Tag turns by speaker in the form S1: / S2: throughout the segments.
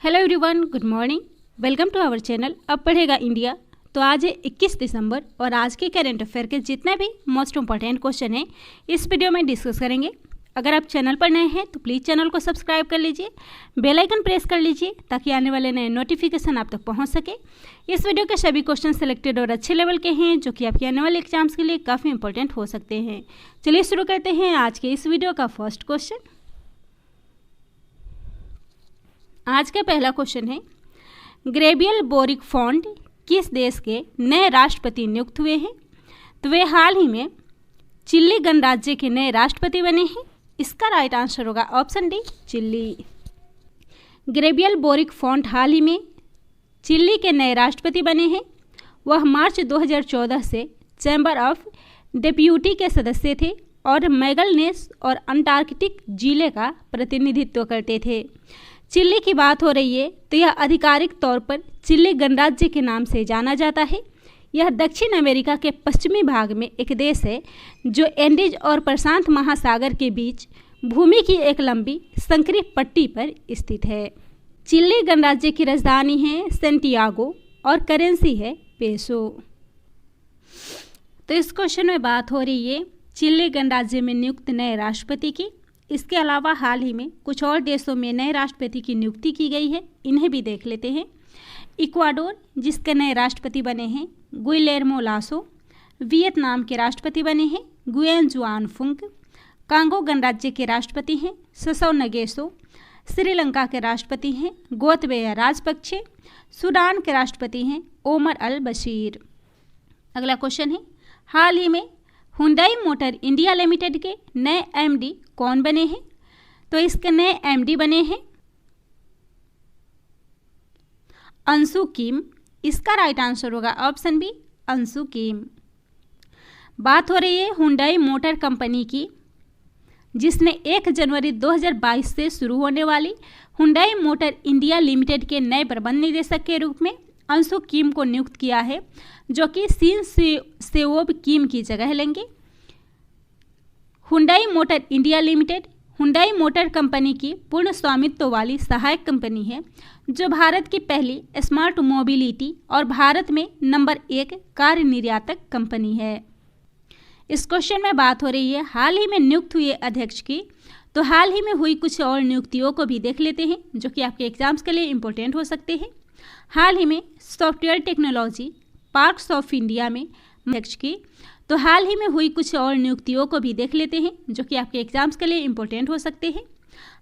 S1: Hello everyone, good morning. Welcome to our channel अब पढ़ेगा India. तो आज है 21 दिसंबर और आज के करंट अफेयर के जितने भी मोस्ट इंपॉर्टेंट क्वेश्चन हैं इस वीडियो में डिस्कस करेंगे। अगर आप चैनल पर नए हैं तो प्लीज़ चैनल को सब्सक्राइब कर लीजिए, बेल आइकन प्रेस कर लीजिए ताकि आने वाले नए नोटिफिकेशन आप तक पहुंच सके। इस वीडियो के सभी क्वेश्चन सिलेक्टेड और अच्छे लेवल के हैं जो कि आपके आने वाले एग्जाम्स के लिए काफ़ी इंपॉर्टेंट हो सकते हैं। चलिए शुरू करते हैं आज के इस वीडियो का फर्स्ट क्वेश्चन। आज का पहला क्वेश्चन है, गैब्रियल बोरिक फोंट किस देश के नए राष्ट्रपति नियुक्त हुए हैं? तो वे हाल ही में चिली गणराज्य के नए राष्ट्रपति बने हैं। इसका राइट आंसर होगा option D, Chile. Gabriel Boric Font हाल ही में चिली के नए राष्ट्रपति बने हैं। वह मार्च 2014 से चैम्बर ऑफ डेप्यूटी के सदस्य थे और मैगलनेस और अंटार्कटिक जिले का प्रतिनिधित्व करते थे। चिली की बात हो रही है तो यह आधिकारिक तौर पर चिली गणराज्य के नाम से जाना जाता है। यह दक्षिण अमेरिका के पश्चिमी भाग में एक देश है जो एंडीज और प्रशांत महासागर के बीच भूमि की एक लंबी संकरी पट्टी पर स्थित है। चिली गणराज्य की राजधानी है सेंटियागो और करेंसी है पेसो। तो इस क्वेश्चन में बात हो रही है चिली गणराज्य में नियुक्त नए राष्ट्रपति की। इसके अलावा हाल ही में कुछ और देशों में नए राष्ट्रपति की नियुक्ति की गई है, इन्हें भी देख लेते हैं। इक्वाडोर जिसके नए राष्ट्रपति बने हैं गुइलेर्मो लासो। वियतनाम के राष्ट्रपति बने हैं गुएन जुआन फुंक। कांगो गणराज्य के राष्ट्रपति हैं ससौ नगेसो। श्रीलंका के राष्ट्रपति हैं गोतबया राजपक्षे। सूडान के राष्ट्रपति हैं ओमर अल बशीर। अगला क्वेश्चन है, हाल ही में हुंडई मोटर इंडिया लिमिटेड के नए एमडी कौन बने हैं? तो इसके नए एमडी बने हैं अंशु किम। इसका राइट आंसर होगा ऑप्शन बी, अंशु किम। बात हो रही है हुंडई मोटर कंपनी की, जिसने 1 जनवरी 2022 से शुरू होने वाली हुंडई मोटर इंडिया लिमिटेड के नए प्रबंध निदेशक के रूप में अंशु किम को नियुक्त किया है, जो कि सीन सेओब किम की जगह लेंगे। Hyundai motor India limited Hyundai motor company की पूर्ण स्वामित्व वाली सहायक कंपनी है जो भारत की पहली स्मार्ट मोबिलिटी और भारत में नंबर 1 कार निर्यातक कंपनी है। इस क्वेश्चन में बात हो रही है हाल ही में नियुक्त हुए अध्यक्ष की। तो हाल ही में हुई कुछ और नियुक्तियों को भी देख लेते हैं जो कि आपके एग्जाम्स के लिए इंपॉर्टेंट हो सकते हैं। हाल ही में software technology parks of India में अध्यक्ष की। तो हाल ही में हुई कुछ और नियुक्तियों को भी देख लेते हैं जो कि आपके एग्जाम्स के लिए इंपॉर्टेंट हो सकते हैं।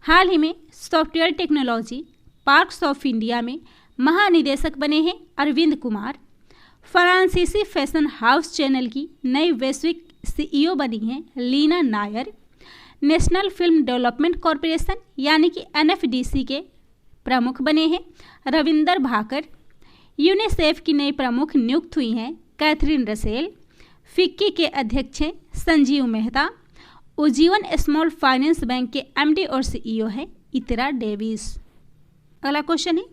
S1: हाल ही में software technology parks of India में महानिदेशक बने हैं अरविंद कुमार। फ्रांसीसी फैशन हाउस चैनल की नई वैश्विक सीईओ बनी हैं Leena Nair. National film development corporation यानी कि एनएफडीसी के प्रमुख बने हैं रविंदर भाकर। यूनिसेफ की नई प्रमुख नियुक्त हुई हैं कैथरीन रसेल। फिक्की के अध्यक्ष हैं Sanjeev Mehta. Ujjivan small finance bank के एमडी और सीईओ हैं इतरा डेविस। अगला क्वेश्चन है,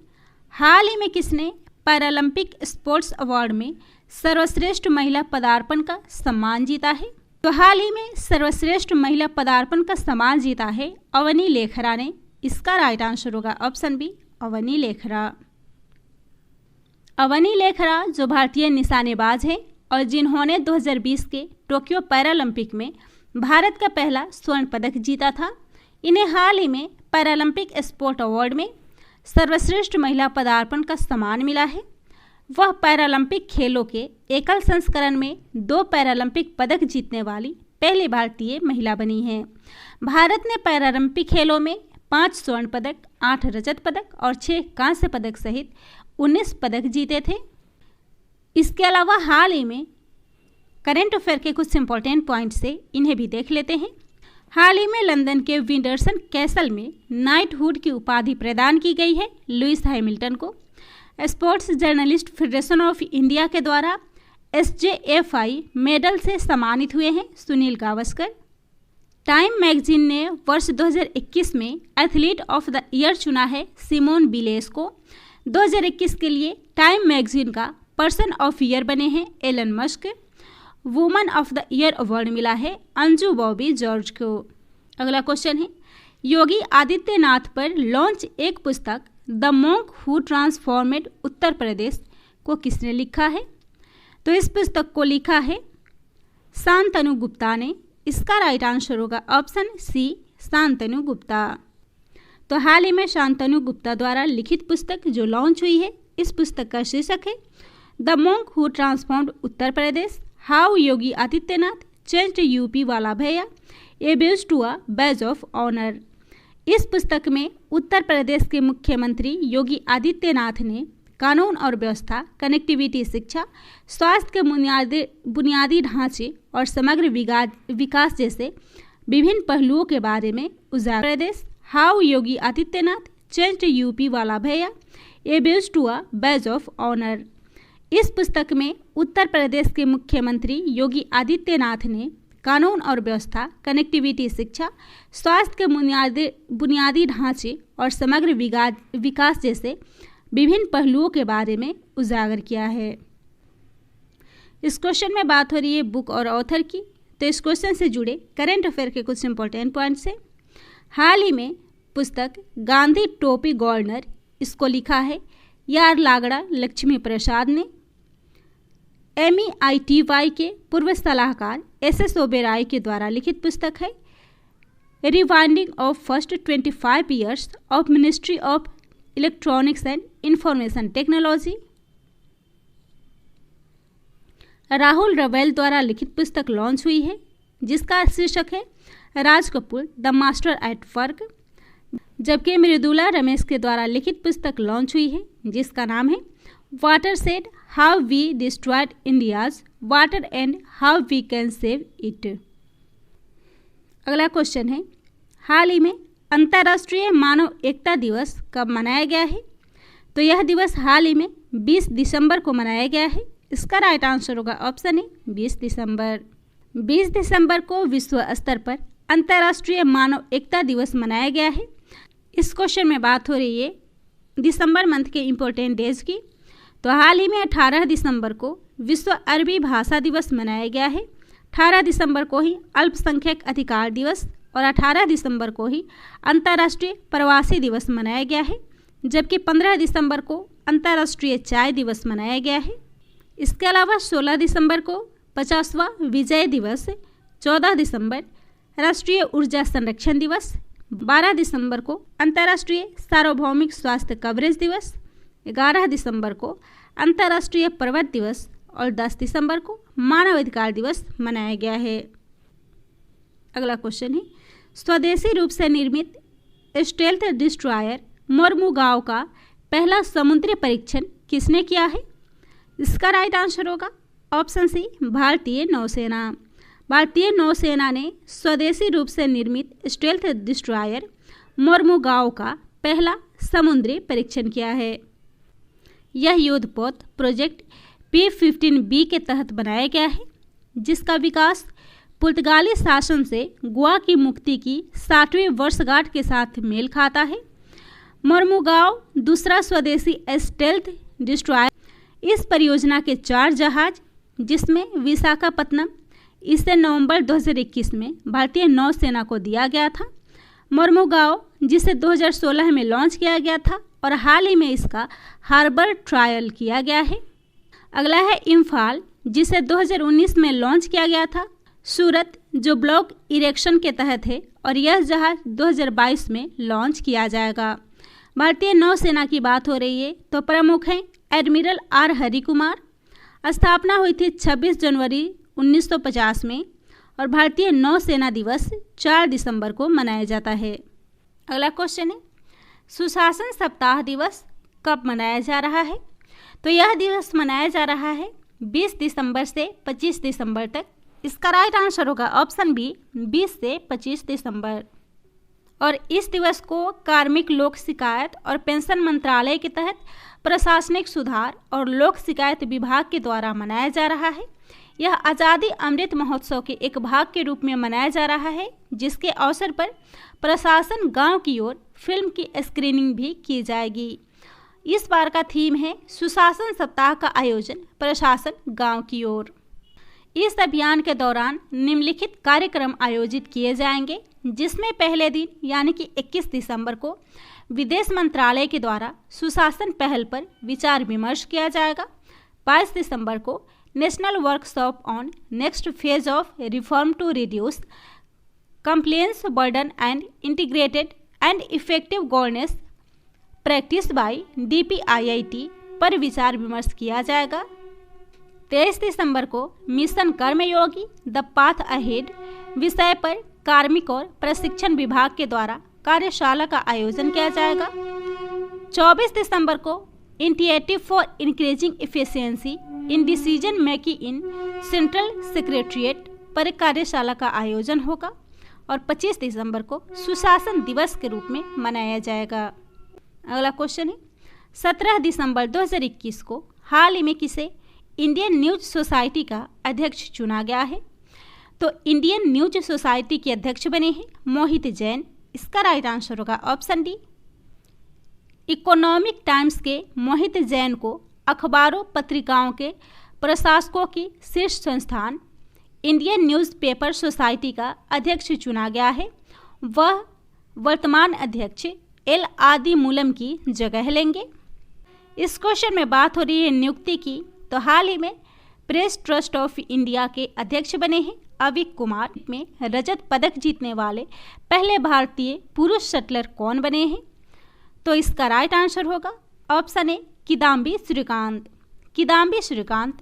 S1: हाल ही में किसने पैरालंपिक स्पोर्ट्स अवार्ड में सर्वश्रेष्ठ महिला पदार्पण का सम्मान जीता है? तो हाल ही में सर्वश्रेष्ठ महिला पदार्पण का सम्मान जीता है अवनी लेखरा ने। इसका राइट आंसर होगा ऑप्शन बी, अवनी लेखरा। अवनी लेखरा जो भारतीय निशानेबाज है और जिन्होंने 2020 के टोक्यो पैरालंपिक में भारत का पहला स्वर्ण पदक जीता था। इन्हें हाल ही में पैरालंपिक स्पोर्ट अवार्ड में सर्वश्रेष्ठ महिला पदार्पण का सम्मान मिला है। वह पैरालंपिक खेलों के एकल संस्करण में 2 पैरालंपिक पदक जीतने वाली पहली भारतीय महिला बनी हैं। भारत ने पैरालंपिक खेलों में 5 स्वर्ण पदक, 8 रजत पदक और 6 कांस्य पदक सहित 19 पदक जीते थे। इसके अलावा हाल ही में करंट अफेयर के कुछ इंपॉर्टेंट पॉइंट्स से इन्हें भी देख लेते हैं। हाल ही में लंदन के विंडरसन कैसल में नाइटहुड की उपाधि प्रदान की गई है लुइस हैमिल्टन को। Sports journalist federation of India के द्वारा SJFI मेडल से सम्मानित हुए हैं सुनील गावस्कर। टाइम मैगजीन ने वर्ष 2021 में एथलीट ऑफ द ईयर चुना है सिमोन बिलेस को। 2021 के लिए टाइम मैगजीन का पर्सन ऑफ ईयर बने हैं Elon Musk. Woman of the year award मिला है अंजू बॉबी जॉर्ज को। अगला क्वेश्चन है, योगी आदित्यनाथ पर लॉन्च एक पुस्तक the monk who ट्रांसफॉर्मेड Uttar Pradesh को किसने लिखा है? तो इस पुस्तक को लिखा है शांतनु गुप्ता ने। इसका राइट आंसर होगा ऑप्शन सी, शांतनु गुप्ता। तो हाल ही में शांतनु गुप्ता द्वारा लिखित पुस्तक जो लॉन्च हुई है, इस पुस्तक का शीर्षक है the monk who transformed Uttar Pradesh, how Yogi Adityanath changed UP वाला bhaiya a based to a badge of honour. इस पुस्तक में उत्तर प्रदेश के मुख्यमंत्री योगी आदित्यनाथ ने कानून और व्यवस्था, कनेक्टिविटी, शिक्षा, स्वास्थ्य के बुनियादी ढांचे और समग्र विकास जैसे विभिन्न पहलुओं के बारे में उजागर। Pradesh, how Yogi Adityanath changed UP वाला bhaiya a based to a badge of honour. इस पुस्तक में उत्तर प्रदेश के मुख्यमंत्री योगी आदित्यनाथ ने कानून और व्यवस्था, कनेक्टिविटी, शिक्षा, स्वास्थ्य के बुनियादी ढांचे और समग्र विकास जैसे विभिन्न पहलुओं के बारे में उजागर किया है। इस क्वेश्चन में बात हो रही है बुक और ऑथर की। तो इस क्वेश्चन से जुड़े करंट अफेयर के कुछ इंपॉर्टेंट पॉइंट्स हैं। हाल ही में पुस्तक गांधी टोपी गवर्नर, इसको लिखा है यार्लागड़ा लक्ष्मी प्रसाद ने। MEITY के पूर्व सलाहकार SS ओबेरॉय के द्वारा लिखित पुस्तक है rewinding of first 25 years of ministry of electronics and information technology. Rahul Rawail द्वारा लिखित पुस्तक लॉन्च हुई है जिसका शीर्षक है Raj Kapoor the master at work. जबकि मृदुला रमेश के द्वारा लिखित पुस्तक लॉन्च हुई है जिसका नाम है watershed how we destroyed India's water and how we can save it. अगला क्वेश्चन है हाल ही में अंतर्राष्ट्रीय मानव एकता दिवस कब मनाया गया है? तो यह दिवस हाल ही में 20 दिसंबर को मनाया गया है। इसका राइट आंसर होगा ऑप्शन ए 20 दिसंबर। 20 दिसंबर को विश्व स्तर पर अंतर्राष्ट्रीय मानव एकता दिवस मनाया गया है। इस क्वेश्चन में बात हो रही है दिसंबर मंथ के इम्पोर्टेंट डेज की। तो हाल ही में 18 दिसंबर को विश्व अरबी भाषा दिवस मनाया गया है। 18 दिसंबर को ही अल्पसंख्यक अधिकार दिवस और 18 दिसंबर को ही अंतर्राष्ट्रीय प्रवासी दिवस मनाया गया है। जबकि 15 दिसंबर को अंतर्राष्ट्रीय चाय दिवस मनाया गया है। इसके अलावा 16 दिसंबर को 50वां विजय दिवस, 14 दिसंबर राष्ट्रीय ऊर्जा संरक्षण दिवस, 12 दिसंबर को अंतर्राष्ट्रीय सार्वभौमिक स्वास्थ्य कवरेज दिवस, 11 दिसंबर को अंतर्राष्ट्रीय पर्वत दिवस और 10 दिसंबर को मानवाधिकार दिवस मनाया गया है। अगला क्वेश्चन है स्वदेशी रूप से निर्मित स्टेल्थ डिस्ट्रॉयर मोरमुगांव का पहला समुद्री परीक्षण किसने किया है? इसका राइट आंसर होगा ऑप्शन सी, भारतीय नौसेना। भारतीय नौसेना ने स्वदेशी रूप से निर्मित स्टेल्थ डिस्ट्रॉयर मोरमुगांव का पहला समुद्री परीक्षण किया है। यह युद्धपोत प्रोजेक्ट P-15B के तहत बनाया गया है जिसका विकास पुर्तगाली शासन से गोवा की मुक्ति की 60वीं वर्षगांठ के साथ मेल खाता है। मोरमुगांव दूसरा स्वदेशी स्टेल्थ डिस्ट्रॉयर। इस परियोजना के 4 जहाज जिसमें विशाखापत्तनम इसे नवंबर 2021 में भारतीय नौसेना को दिया गया था। मोरमुगांव जिसे 2016 में लॉन्च किया गया था और हाल ही में इसका हार्बर ट्रायल किया गया है। अगला है इम्फाल जिसे 2019 में लॉन्च किया गया था। सूरत जो ब्लॉक इरेक्शन के तहत है और यह जहाज 2022 में लॉन्च किया जाएगा। भारतीय नौसेना की बात हो रही है तो प्रमुख हैं एडमिरल आर हरि कुमार। स्थापना हुई थी 26 जनवरी 1950 में और भारतीय नौसेना दिवस 4 दिसंबर को मनाया जाता है। अगला क्वेश्चन है सुशासन सप्ताह दिवस कब मनाया जा रहा है? तो यह दिवस मनाया जा रहा है 20 दिसंबर से 25 दिसंबर तक। इसका राइट आंसर होगा ऑप्शन बी, 20 से 25 दिसंबर। और इस दिवस को कार्मिक लोक शिकायत और पेंशन मंत्रालय के तहत प्रशासनिक सुधार और लोक शिकायत विभाग के द्वारा मनाया जा रहा है। यह आज़ादी अमृत महोत्सव के एक भाग के रूप में मनाया जा रहा है जिसके अवसर पर प्रशासन गांव की ओर फिल्म की स्क्रीनिंग भी की जाएगी। इस बार का थीम है सुशासन सप्ताह का आयोजन प्रशासन गांव की ओर। इस अभियान के दौरान निम्नलिखित कार्यक्रम आयोजित किए जाएंगे जिसमें पहले दिन यानी कि 21 दिसंबर को विदेश मंत्रालय के द्वारा सुशासन पहल पर विचार विमर्श किया जाएगा। 22 दिसंबर को national workshop on next phase of reform to reduce compliance burden and integrated and effective governance practice by DPIIT पर विचार विमर्श किया जाएगा। 23 दिसंबर को mission Karmayogi the path ahead विषय पर कार्मिक और प्रशिक्षण विभाग के द्वारा कार्यशाला का आयोजन किया जाएगा। 24 दिसंबर को initiative for increasing efficiency in decision making in central secretariat पर कार्यशाला का आयोजन होगा और 25 दिसंबर को सुशासन दिवस के रूप में मनाया जाएगा। अगला क्वेश्चन है 17 दिसंबर 2021 को हाल ही में किसे इंडियन न्यूज सोसाइटी का अध्यक्ष चुना गया है? तो इंडियन न्यूज सोसाइटी के अध्यक्ष बने हैं मोहित जैन। इसका राइट आंसर होगा ऑप्शन डी। इकोनॉमिक टाइम्स के मोहित जैन को अखबारों पत्रिकाओं के प्रशासकों की शीर्ष संस्थान इंडियन न्यूज़पेपर सोसाइटी का अध्यक्ष चुना गया है। वह वर्तमान अध्यक्ष एल आदिमूलम की जगह लेंगे। इस क्वेश्चन में बात हो रही है नियुक्ति की, तो हाल ही में प्रेस ट्रस्ट ऑफ इंडिया के अध्यक्ष बने हैं अविक कुमार। में रजत पदक जीतने वाले पहले भारतीय पुरुष शटलर कौन बने हैं? तो इसका राइट आंसर होगा option A Kidambi Srikanth. Kidambi Srikanth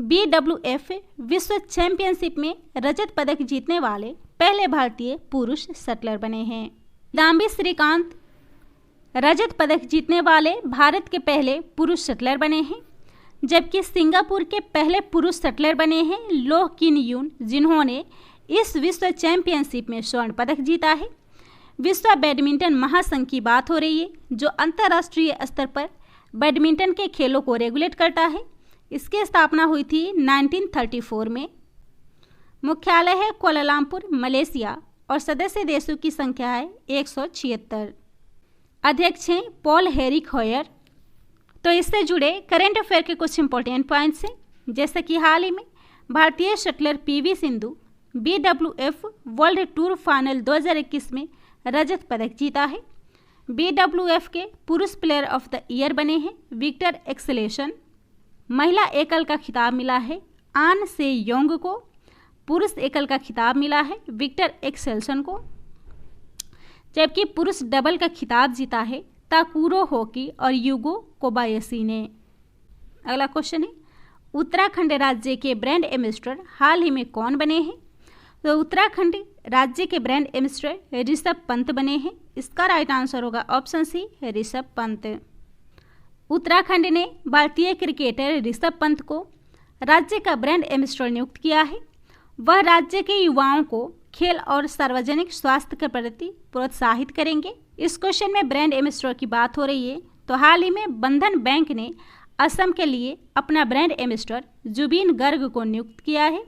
S1: BWF विश्व चैंपियनशिप में रजत पदक जीतने वाले पहले भारतीय पुरुष शटलर बने हैं। किदाम्बी श्रीकांत रजत पदक जीतने वाले भारत के पहले पुरुष शटलर बने हैं, जबकि सिंगापुर के पहले पुरुष शटलर बने हैं लोह किन यून, जिन्होंने इस विश्व चैंपियनशिप में स्वर्ण पदक जीता है। विश्व बैडमिंटन महासंघ की बात हो रही है, जो अंतर्राष्ट्रीय स्तर पर बैडमिंटन के खेलों को रेगुलेट करता है। इसकी स्थापना हुई थी 1934 में। मुख्यालय है कोलालमपुर, मलेशिया और सदस्य देशों की संख्या है 176। अध्यक्ष हैं पॉल हेरिक हॉयर। तो इससे जुड़े करंट अफेयर के कुछ इंपॉर्टेंट पॉइंट्स हैं, जैसे कि हाल ही में भारतीय shuttler PV Sindhu BWF world tour final 2021 में रजत पदक जीता है। BWF के पुरुष प्लेयर ऑफ द ईयर बने हैं विक्टर एक्सेलेशन। महिला एकल का खिताब मिला है आन से योंग को। पुरुष एकल का खिताब मिला है विक्टर एक्सेल्सन को, जबकि पुरुष डबल का खिताब जीता है ताकुरो होकी और यूगो कोबायाशी ने। अगला क्वेश्चन है उत्तराखंड राज्य के ब्रांड एम्बेसडर हाल ही में कौन बने हैं? तो उत्तराखंड राज्य के ब्रांड एम्बेसडर ऋषभ पंत बने हैं। इसका राइट आंसर होगा ऑप्शन सी ऋषभ पंत। उत्तराखंड ने भारतीय क्रिकेटर ऋषभ पंत को राज्य का ब्रांड एम्बेसडर नियुक्त किया है। वह राज्य के युवाओं को खेल और सार्वजनिक स्वास्थ्य के प्रति प्रोत्साहित करेंगे। इस क्वेश्चन में ब्रांड एम्बेसडर की बात हो रही है, तो हाल ही में बंधन बैंक ने असम के लिए अपना ब्रांड एम्बेसडर जुबीन गर्ग को नियुक्त किया है।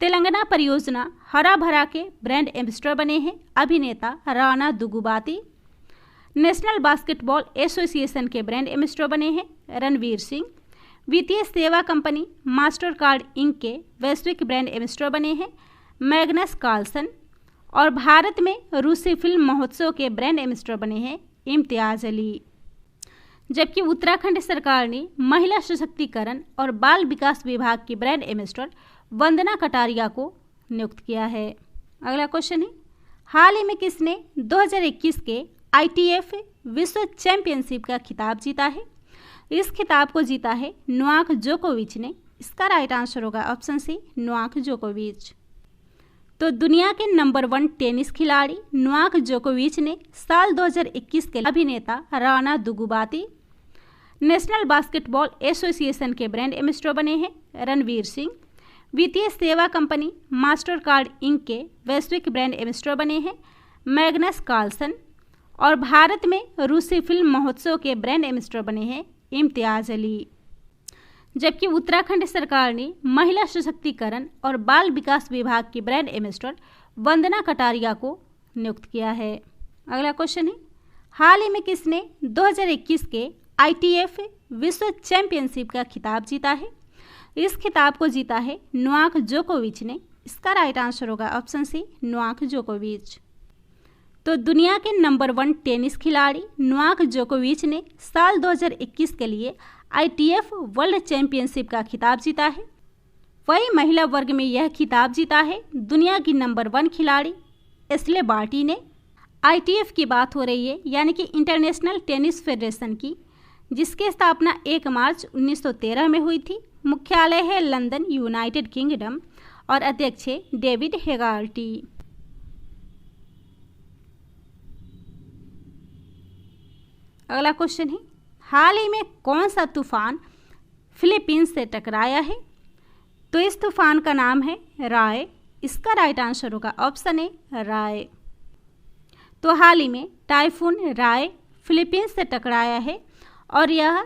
S1: तेलंगाना परियोजना हरा भरा के ब्रांड एम्बेसडर बने हैं अभिनेता राणा दुगुबाती। नेशनल बास्केटबॉल एसोसिएशन के ब्रांड एम्बेसडर बने हैं रणवीर सिंह। वित्तीय सेवा कंपनी मास्टर कार्ड इंक के वैश्विक ब्रांड एम्बेसडर बने हैं मैग्नस कार्लसन। और भारत में रूसी फिल्म महोत्सव के ब्रांड एम्बेसडर बने हैं इम्तियाज अली। जबकि उत्तराखंड सरकार ने महिला सशक्तिकरण और बाल विकास विभाग की ब्रांड एम्बेसडर वंदना कटारिया को नियुक्त किया है। अगला क्वेश्चन है हाल ही में किसने 2021 के ITF विश्व चैंपियनशिप का खिताब जीता है? इस खिताब को जीता है नोवाक जोकोविच ने। इसका राइट आंसर होगा ऑप्शन सी नोवाक जोकोविच। तो दुनिया के नंबर 1 टेनिस खिलाड़ी नोवाक जोकोविच ने साल 2021 के अभिनेता राणा दुगुबाती। नेशनल बास्केटबॉल एसोसिएशन के ब्रांड एम्बेसडर बने हैं रणवीर सिंह। वित्तीय सेवा कंपनी मास्टर कार्ड इंक के वैश्विक ब्रांड एम्बेसडर बने हैं मैग्नस कार्लसन। और भारत में रूसी फिल्म महोत्सव के ब्रांड एम्बेसडर बने हैं इम्तियाज अली। जबकि उत्तराखंड सरकार ने महिला सशक्तिकरण और बाल विकास विभाग की ब्रांड एम्बेसडर वंदना कटारिया को नियुक्त किया है। अगला क्वेश्चन है हाल ही में किसने 2021 के ITF विश्व चैंपियनशिप का खिताब जीता है? इस खिताब को जीता है नोवाक जोकोविच ने। इसका राइट आंसर होगा ऑप्शन सी नोवाक जोकोविच। तो दुनिया के नंबर 1 टेनिस खिलाड़ी नोवाक जोकोविच ने साल 2021 के लिए ITF वर्ल्ड चैंपियनशिप का खिताब जीता है। वही महिला वर्ग में यह खिताब जीता है दुनिया की नंबर 1 खिलाड़ी एशले बार्टी ने। ITF की बात हो रही है, यानी कि इंटरनेशनल टेनिस फेडरेशन की, जिसकी स्थापना 1 मार्च 1913 में हुई थी। मुख्यालय है लंदन, यूनाइटेड किंगडम, और अध्यक्ष है डेविड हेगार्टी। अगला क्वेश्चन है, हाल ही में कौन सा तूफान फिलीपींस से टकराया है? तो इस तूफान का नाम है राय। इसका राइट आंसर होगा ऑप्शन ए राय। तो हाल ही में टाइफून राय फिलीपींस से टकराया है और यह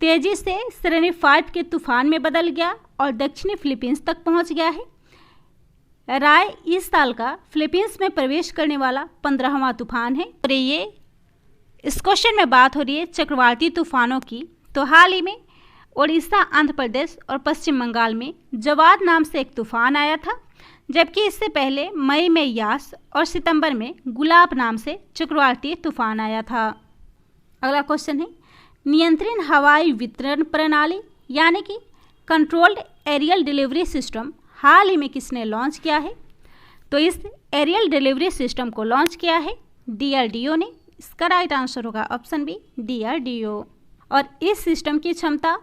S1: तेजी से श्रेणी 5 के तूफान में बदल गया और दक्षिणी फिलीपींस तक पहुंच गया है। राय इस साल का फिलीपींस में प्रवेश करने वाला 15वां तूफान है। और ये इस क्वेश्चन में बात हो रही है चक्रवाती तूफानों की। तो हाल ही में ओडिशा, आंध्र प्रदेश और पश्चिम बंगाल में जवाद नाम से एक तूफान आया था, जबकि इससे पहले मई में यास और सितंबर में गुलाब नाम से चक्रवाती तूफान आया था। अगला क्वेश्चन है, नियंत्रण हवाई वितरण प्रणाली यानी कि कंट्रोल्ड एरियल डिलीवरी सिस्टम हाल ही में किसने लॉन्च किया है? तो इस एरियल डिलीवरी सिस्टम को लॉन्च किया है DRDO ने। इसका राइट आंसर होगा ऑप्शन बी DRDO। और इस सिस्टम की क्षमता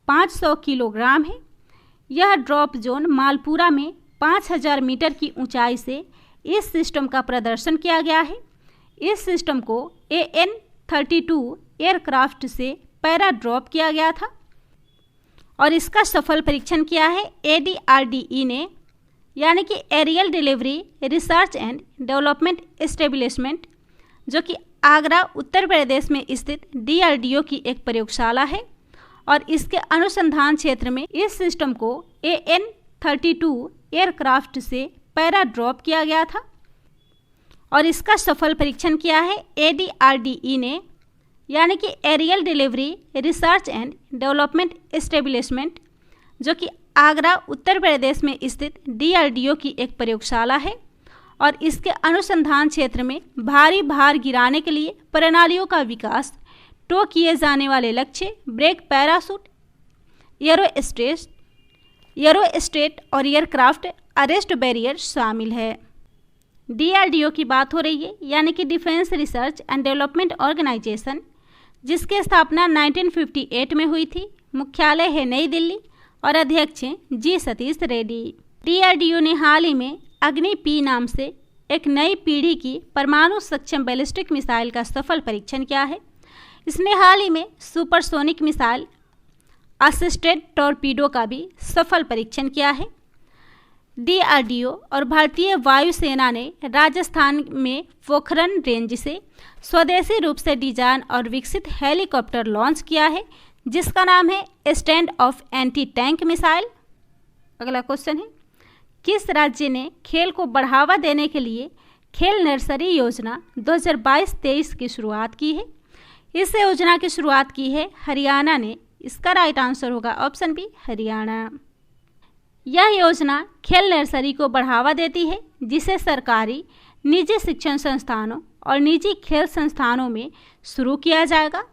S1: 500 किलोग्राम है। यह ड्रॉप जोन मालपुरा में 5000 मीटर की ऊंचाई से इस सिस्टम का प्रदर्शन किया गया है। इस सिस्टम को AN-32 एयरक्राफ्ट से पैरा ड्रॉप किया गया था और इसका सफल परीक्षण किया है ADRDE ने, यानी कि aerial delivery research and development establishment, जो कि आगरा, उत्तर प्रदेश में स्थित DRDO की एक प्रयोगशाला है। और इसके अनुसंधान क्षेत्र में इस सिस्टम को AN-32 एयरक्राफ्ट से पैरा ड्रॉप किया गया था और इसका सफल परीक्षण किया है ADRDE ने, यानी कि aerial delivery research and development establishment, जो कि आगरा, उत्तर प्रदेश में स्थित DRDO की एक प्रयोगशाला है। और इसके अनुसंधान क्षेत्र में भारी भार गिराने के लिए प्रणालियों का विकास, टो किए जाने वाले लक्ष्य, ब्रेक पैराशूट, एरोस्टेट और एयरक्राफ्ट अरेस्ट बैरियर शामिल है। DRDO की बात हो रही है, यानी कि defence research and development organisation, जिसकी स्थापना 1958 में हुई थी। मुख्यालय है नई दिल्ली और अध्यक्ष हैं G सतीश रेड्डी। DRDO ने हाल ही में अग्नि-P नाम से एक नई पीढ़ी की परमाणु सक्षम बैलिस्टिक मिसाइल का सफल परीक्षण किया है। इसने हाल ही में सुपरसोनिक मिसाइल असिस्टेड टॉर्पीडो का भी सफल परीक्षण किया है। DRDO और भारतीय वायुसेना ने राजस्थान में पोखरण रेंज से स्वदेशी रूप से डिजाइन और विकसित हेलीकॉप्टर लॉन्च किया है, जिसका नाम है stand of anti tank missile. अगला क्वेश्चन है, किस राज्य ने खेल को बढ़ावा देने के लिए खेल नर्सरी योजना 2022-23 की शुरुआत की है? इस योजना की शुरुआत की है हरियाणा ने। इसका राइट आंसर होगा ऑप्शन बी हरियाणा। यह योजना खेल नर्सरी को बढ़ावा देती है, जिसे सरकारी, निजी शिक्षण संस्थानों और निजी खेल संस्थानों में शुरू किया जाएगा।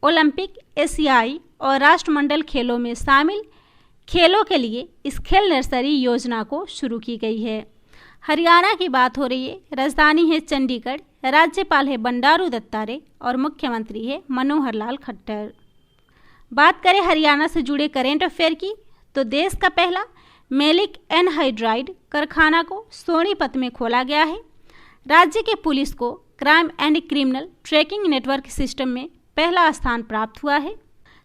S1: ओलंपिक, एशियाई और राष्ट्रमंडल खेलों में शामिल खेलों के लिए इस खेल नर्सरी योजना को शुरू की गई है। हरियाणा की बात हो रही है, राजधानी है चंडीगढ़, राज्यपाल है बंडारू दत्तात्रेय और मुख्यमंत्री है मनोहर लाल खट्टर। बात करें हरियाणा से जुड़े करेंट अफेयर की, तो देश का पहला मैलिक एनहाइड्राइड कारखाना को सोनीपत में खोला गया है। राज्य के पुलिस को crime and criminal tracking network system में पहला स्थान प्राप्त हुआ है।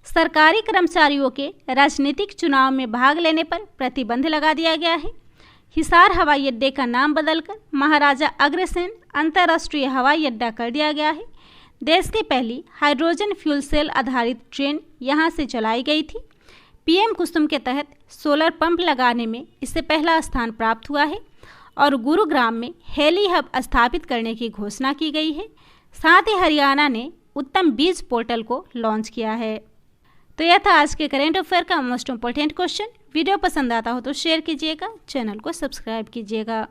S1: सरकारी कर्मचारियों के राजनीतिक चुनाव में भाग लेने पर प्रतिबंध लगा दिया गया है। हिसार हवाई अड्डे का नाम बदलकर महाराजा अग्रसेन अंतर्राष्ट्रीय हवाई अड्डा कर दिया गया है। देश की पहली हाइड्रोजन फ्यूल सेल आधारित ट्रेन यहां से चलाई गई थी। PM कुसुम के तहत सोलर पंप लगाने में इसे पहला स्थान प्राप्त हुआ है और गुरुग्राम में हेली हब स्थापित करने की घोषणा की गई है। साथ ही हरियाणा ने उत्तम बीज पोर्टल को लॉन्च किया है। तो यह था आज के करेंट अफेयर का मोस्ट इम्पोर्टेंट क्वेश्चन। वीडियो पसंद आता हो तो शेयर कीजिएगा, चैनल को सब्सक्राइब कीजिएगा।